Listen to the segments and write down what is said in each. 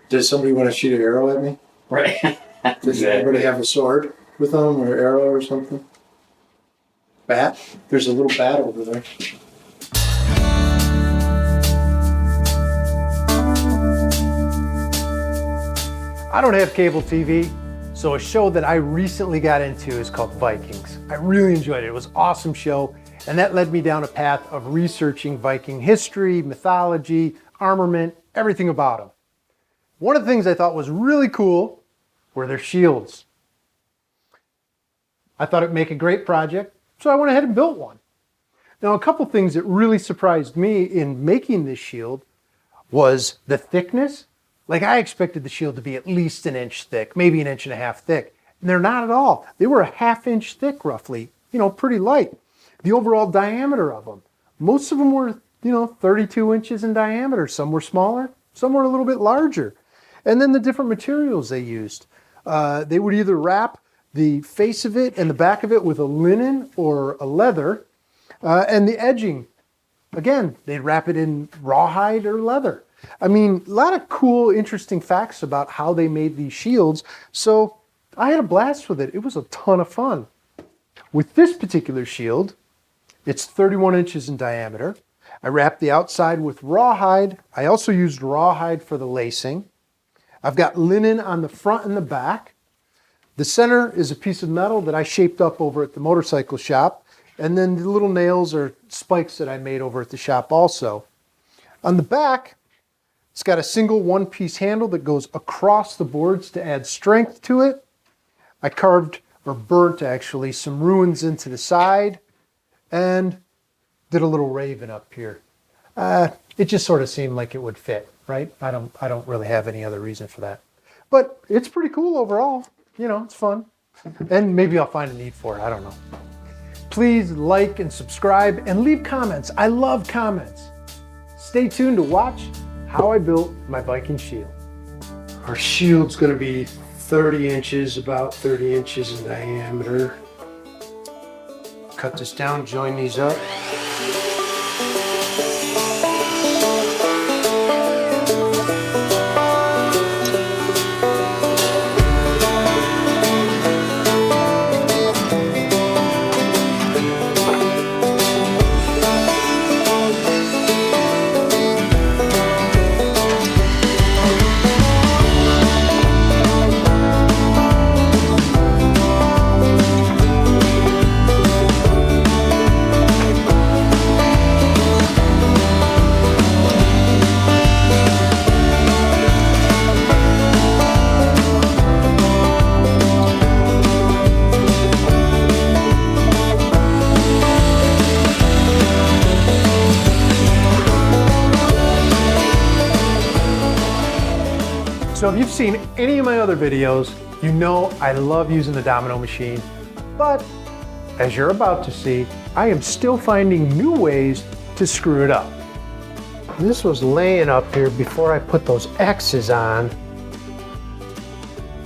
Does somebody want to shoot an arrow at me? Right. Does anybody have a sword with them or arrow or something? Bat? There's a little bat over there. I don't have cable TV, so a show that I recently got into is called Vikings. I really enjoyed it. It was an awesome show, and that led me down a path of researching Viking history, mythology, armament, everything about them. One of the things I thought was really cool were their shields. I thought it'd make a great project, so I went ahead and built one. Now, a couple things that really surprised me in making this shield was the thickness. Like, I expected the shield to be at least an inch thick, maybe an inch and a half thick. And they're not at all. They were a ½ inch thick, roughly, pretty light. The overall diameter of them, most of them were, 32 inches in diameter. Some were smaller, some were a little bit larger. And then the different materials they used. They would either wrap the face of it and the back of it with a linen or a leather. And the edging, again, they'd wrap it in rawhide or leather. I mean, a lot of cool, interesting facts about how they made these shields. So I had a blast with it. It was a ton of fun. With this particular shield, it's 31 inches in diameter. I wrapped the outside with rawhide. I also used rawhide for the lacing. I've got linen on the front and the back. The center is a piece of metal that I shaped up over at the motorcycle shop. And then the little nails are spikes that I made over at the shop also. On the back, it's got a single one-piece handle that goes across the boards to add strength to it. I carved, or burnt actually, some runes into the side and did a little raven up here. It just sort of seemed like it would fit, right? I don't really have any other reason for that. But it's pretty cool overall. It's fun. And maybe I'll find a need for it, I don't know. Please like and subscribe and leave comments. I love comments. Stay tuned to watch how I built my Viking shield. Our shield's going to be 30 inches, about 30 inches in diameter. Cut this down, join these up. So if you've seen any of my other videos, you know I love using the Domino machine, but as you're about to see, I am still finding new ways to screw it up. This was laying up here before I put those X's on,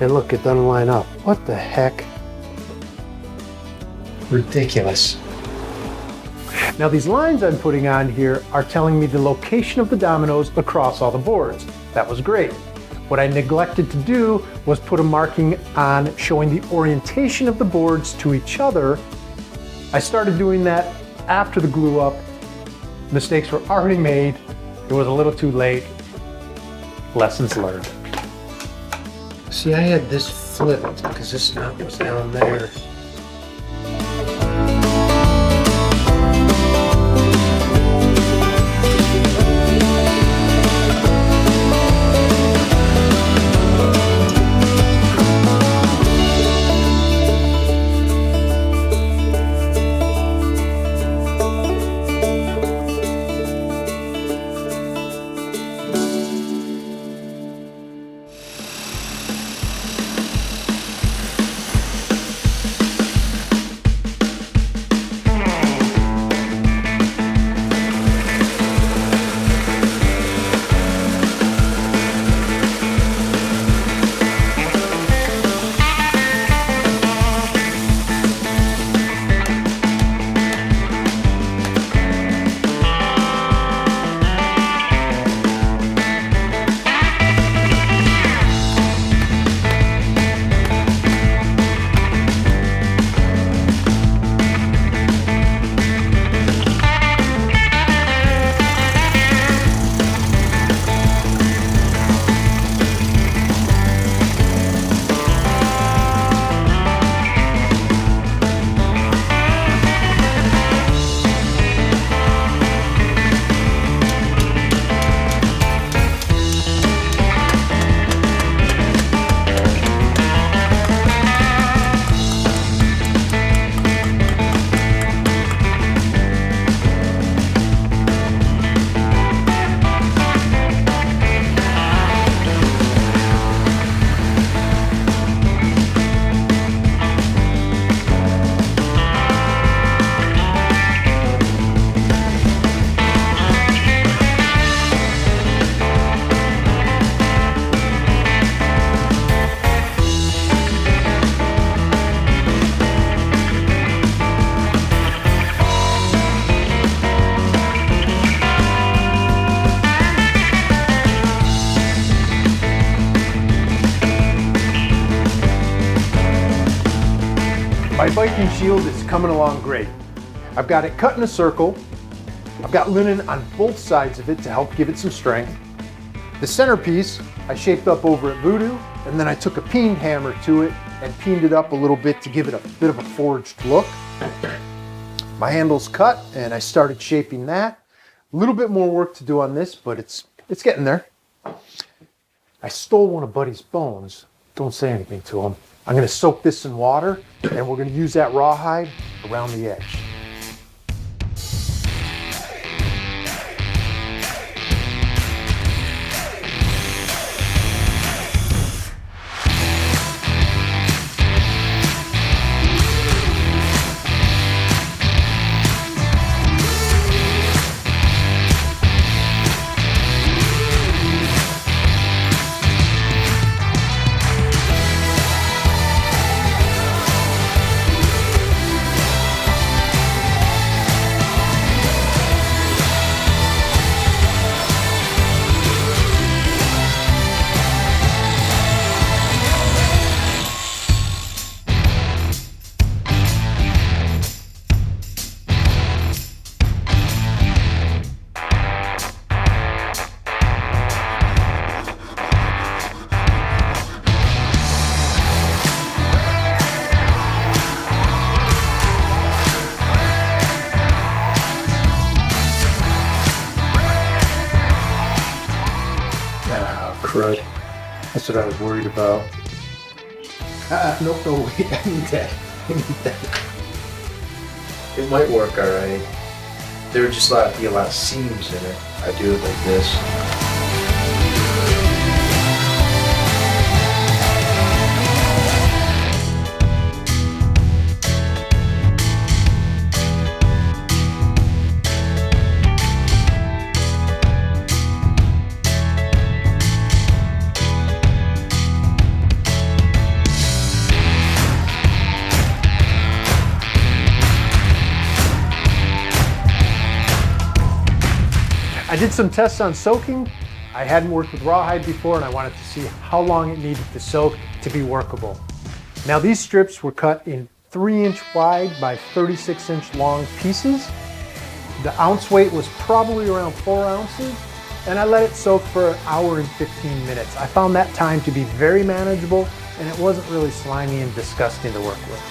and look, it doesn't line up. What the heck? Ridiculous. Now these lines I'm putting on here are telling me the location of the dominoes across all the boards. That was great. What I neglected to do was put a marking on showing the orientation of the boards to each other. I started doing that after the glue up. Mistakes were already made. It was a little too late. Lessons learned. See, I had this flipped because this nut was down there. My Viking Shield is coming along great. I've got it cut in a circle. I've got linen on both sides of it to help give it some strength. The centerpiece I shaped up over at Voodoo, and then I took a peen hammer to it and peened it up a little bit to give it a bit of a forged look. My handle's cut and I started shaping that. A little bit more work to do on this, but it's getting there. I stole one of Buddy's bones. Don't say anything to him. I'm gonna soak this in water and we're gonna use that rawhide around the edge. Crud. That's what I was worried about. Nope, no, wait, I need that. I need that. It might work alright. There would just be a lot of seams in it. I do it like this. I did some tests on soaking. I hadn't worked with rawhide before and I wanted to see how long it needed to soak to be workable. Now these strips were cut in 3-inch wide by 36-inch long pieces. The ounce weight was probably around 4 ounces and I let it soak for 1 hour and 15 minutes. I found that time to be very manageable and it wasn't really slimy and disgusting to work with.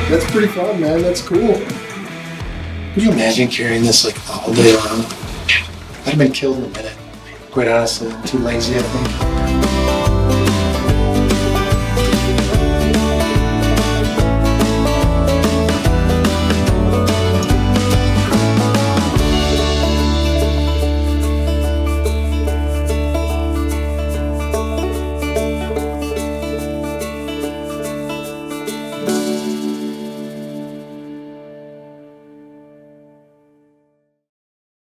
That's pretty fun, man. That's cool. Could you imagine carrying this like all day long? I'd have been killed in a minute. Quite honestly, I'm too lazy, I think.